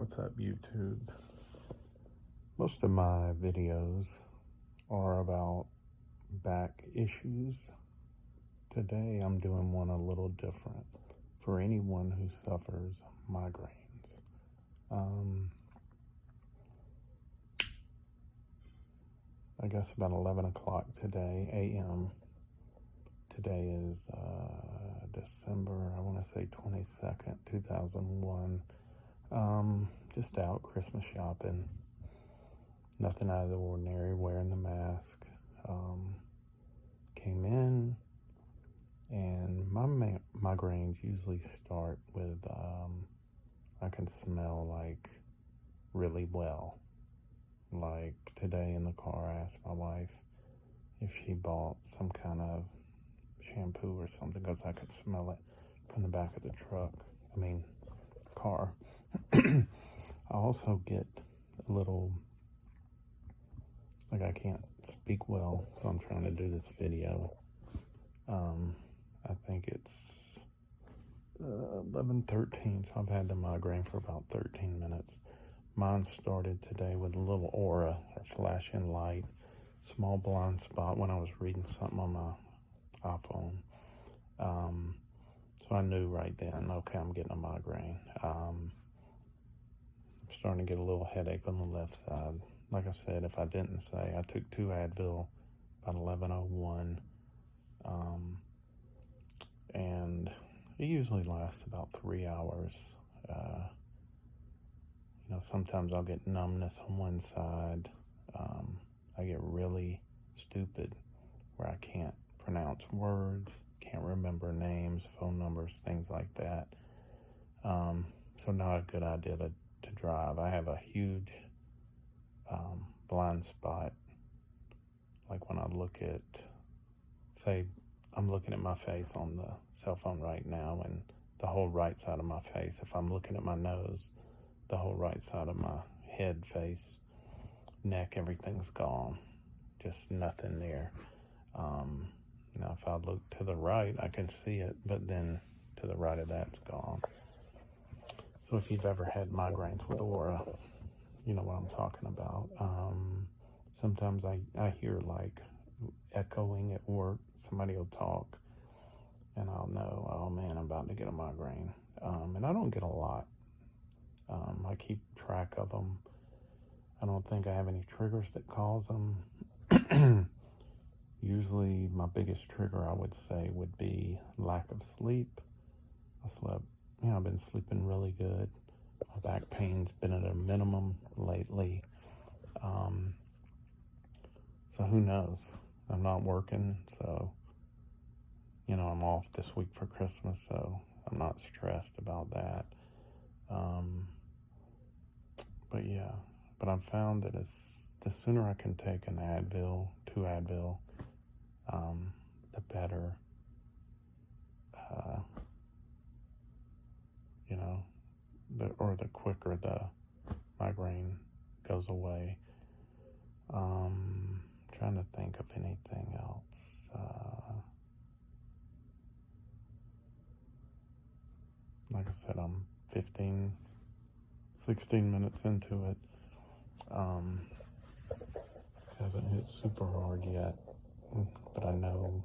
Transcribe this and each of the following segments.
What's up, YouTube? Most of my videos are about back issues. Today I'm doing one a little different for anyone who suffers migraines. I guess about 11 o'clock today, a.m. Today is December, I want to say 22nd, 2001. Just out Christmas shopping. Nothing out of the ordinary, wearing the mask. Came in, and my migraines usually start with, I can smell like really well. Like today in the car, I asked my wife if she bought some kind of shampoo or something because I could smell it from the back of the car. I also get a little, like I can't speak well, so I'm trying to do this video. I think it's 11:13, so I've had the migraine for about 13 minutes. Mine started today with a little aura, or flashing light, small blind spot when I was reading something on my iPhone. So I knew right then, okay, I'm getting a migraine. I'm starting to get a little headache on the left side. Like I said, if I didn't say, I took 2 Advil about 11:01, and it usually lasts about 3 hours. Sometimes I'll get numbness on one side. I get really stupid where I can't pronounce words, can't remember names, phone numbers, things like that. So not a good idea to drive. I have a huge blind spot. Like when I look at, say, I'm looking at my face on the cell phone right now, and the whole right side of my face. If I'm looking at my nose, the whole right side of my head, face, neck, everything's gone. Just nothing there. If I look to the right, I can see it, but then to the right of that's gone. So if you've ever had migraines with aura, you know what I'm talking about. Sometimes I hear like echoing at work. Somebody will talk, and I'll know, oh man, I'm about to get a migraine. And I don't get a lot. I keep track of them. I don't think I have any triggers that cause them. Usually my biggest trigger, I would say, would be lack of sleep. I've been sleeping really good. My back pain's been at a minimum lately. So who knows? I'm not working, so, I'm off this week for Christmas, so I'm not stressed about that. But I've found that the sooner I can take an Advil, 2 Advil, the better, the quicker the migraine goes away. Trying to think of anything else. Like I said, I'm 16 minutes into it. Hasn't hit super hard yet, but I know,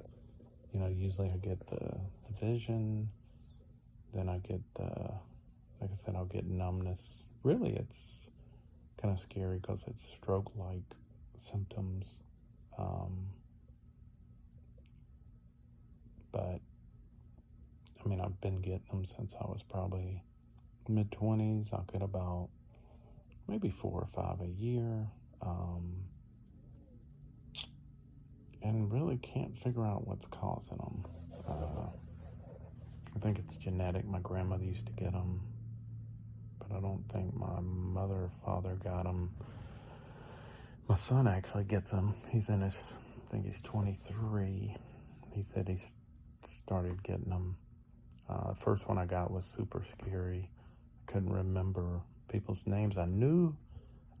usually I get the vision, then I get like I said, I'll get numbness. Really, it's kind of scary because it's stroke-like symptoms. But I've been getting them since I was probably mid-20s. I'll get about maybe 4 or 5 a year, and really can't figure out what's causing them. I think it's genetic. My grandmother used to get them, but I don't think my mother or father got them. My son actually gets them. I think he's 23. He said he started getting them. The first one I got was super scary. I couldn't remember people's names. I knew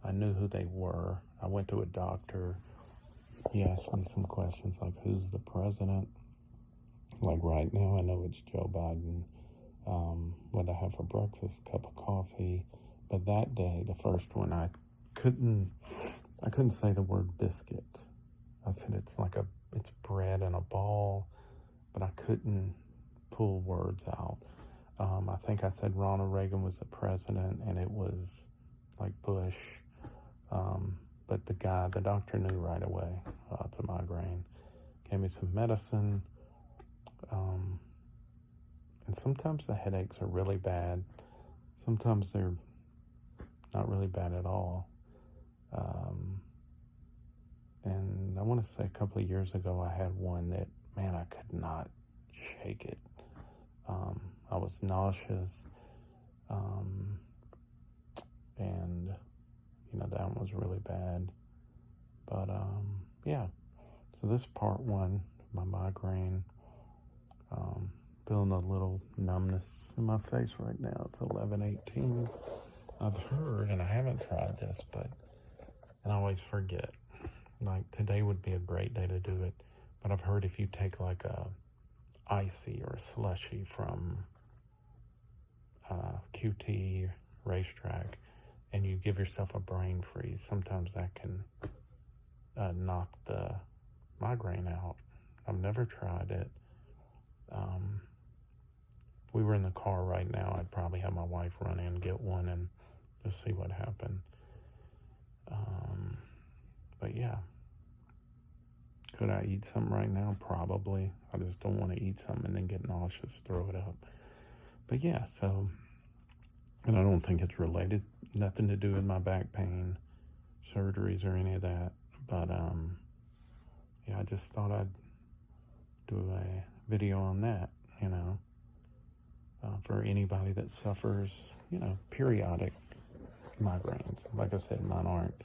who they were. I went to a doctor. He asked me some questions like, who's the president? Like right now, I know it's Joe Biden. What I have for breakfast, cup of coffee. But that day, the first one, I couldn't say the word biscuit. I said it's bread in a ball, but I couldn't pull words out. I think I said Ronald Reagan was the president, and it was like Bush. But the doctor knew right away. It's a migraine. Gave me some medicine. And sometimes the headaches are really bad. Sometimes they're not really bad at all. And I want to say a couple of years ago, I had one that, man, I could not shake it. I was nauseous. And, that one was really bad. But, yeah. So this part one, my migraine, feeling a little numbness in my face right now. It's 11:18. I've heard, and I haven't tried this, and I always forget. Like, today would be a great day to do it. But I've heard if you take like a icy or a slushy from QT racetrack and you give yourself a brain freeze, sometimes that can knock the migraine out. I've never tried it. If we were in the car right now, I'd probably have my wife run in and get one and just see what happened. But yeah. Could I eat something right now? Probably. I just don't want to eat something and then get nauseous, throw it up. But yeah, so, and I don't think it's related, nothing to do with my back pain, surgeries or any of that. But yeah, I just thought I'd do a video on that, for anybody that suffers, periodic migraines. Like I said, mine aren't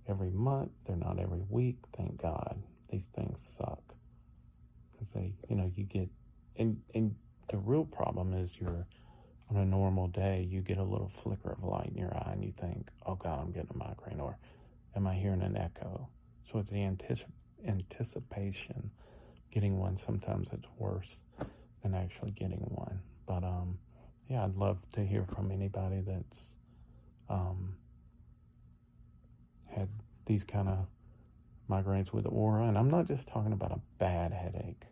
every month, they're not every week, thank God. These things suck because you get, and the real problem is on a normal day, you get a little flicker of light in your eye and you think, oh God, I'm getting a migraine, or am I hearing an echo? So it's the anticipation. Getting one, sometimes it's worse than actually getting one. But yeah, I'd love to hear from anybody that's had these kind of migraines with Aura. And I'm not just talking about a bad headache,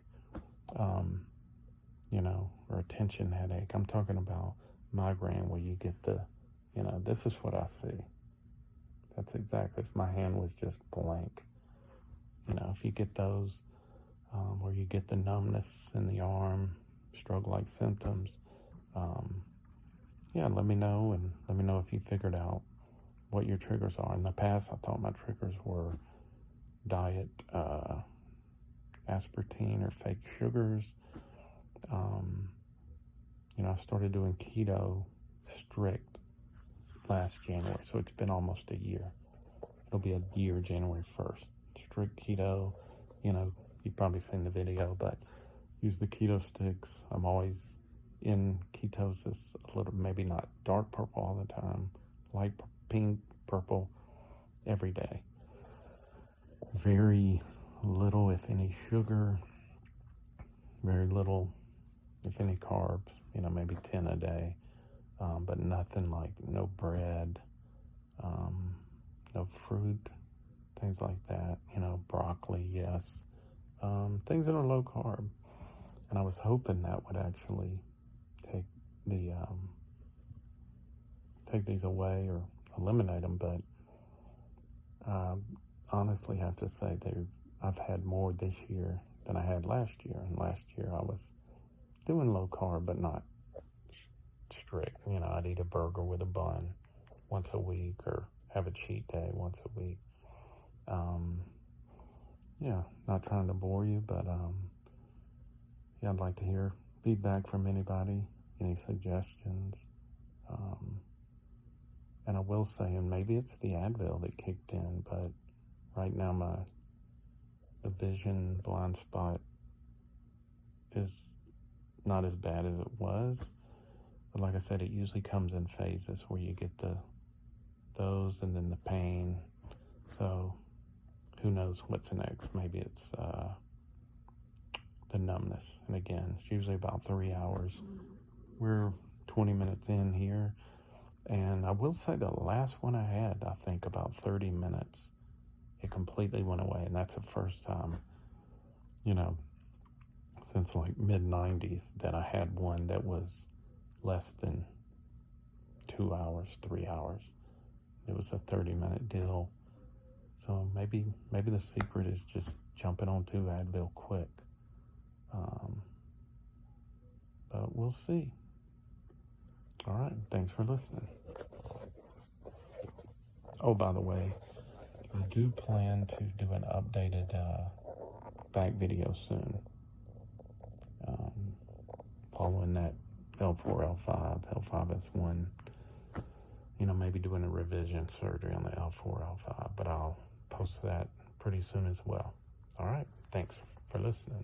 or a tension headache. I'm talking about migraine where you get this is what I see. That's exactly, if my hand was just blank. If you get those, where you get the numbness in the arm, stroke-like symptoms, yeah, let me know, and let me know if you figured out what your triggers are. In the past, I thought my triggers were diet, aspartame or fake sugars. I started doing keto strict last January, so it's been almost a year. It'll be a year January 1st. Strict keto, you've probably seen the video, but use the keto sticks. I'm always in ketosis, a little, maybe not dark purple all the time, light pink, purple, every day. Very little, if any, sugar, very little, if any, carbs, maybe 10 a day, but nothing like no bread, no fruit, things like that, broccoli, yes, things that are low carb. And I was hoping that would actually take these away or eliminate them, but honestly have to say I've had more this year than I had last year. And last year I was doing low carb, but not strict. I'd eat a burger with a bun once a week or have a cheat day once a week. Yeah, not trying to bore you, but yeah, I'd like to hear feedback from anybody, any suggestions. And I will say, and maybe it's the Advil that kicked in, but right now the vision blind spot is not as bad as it was. But like I said, it usually comes in phases where you get those and then the pain. So who knows what's next? Maybe it's the numbness. And again, it's usually about 3 hours. We're 20 minutes in here. And I will say the last one I had, I think about 30 minutes, it completely went away. And that's the first time, you know, since like mid-90s that I had one that was less than 2 hours, 3 hours. It was a 30-minute deal. So maybe the secret is just jumping onto Advil quick. But we'll see. All right, thanks for listening. Oh, by the way, I do plan to do an updated back video soon. Following that L4, L5, L5S1, maybe doing a revision surgery on the L4, L5, but I'll post that pretty soon as well. All right, thanks for listening.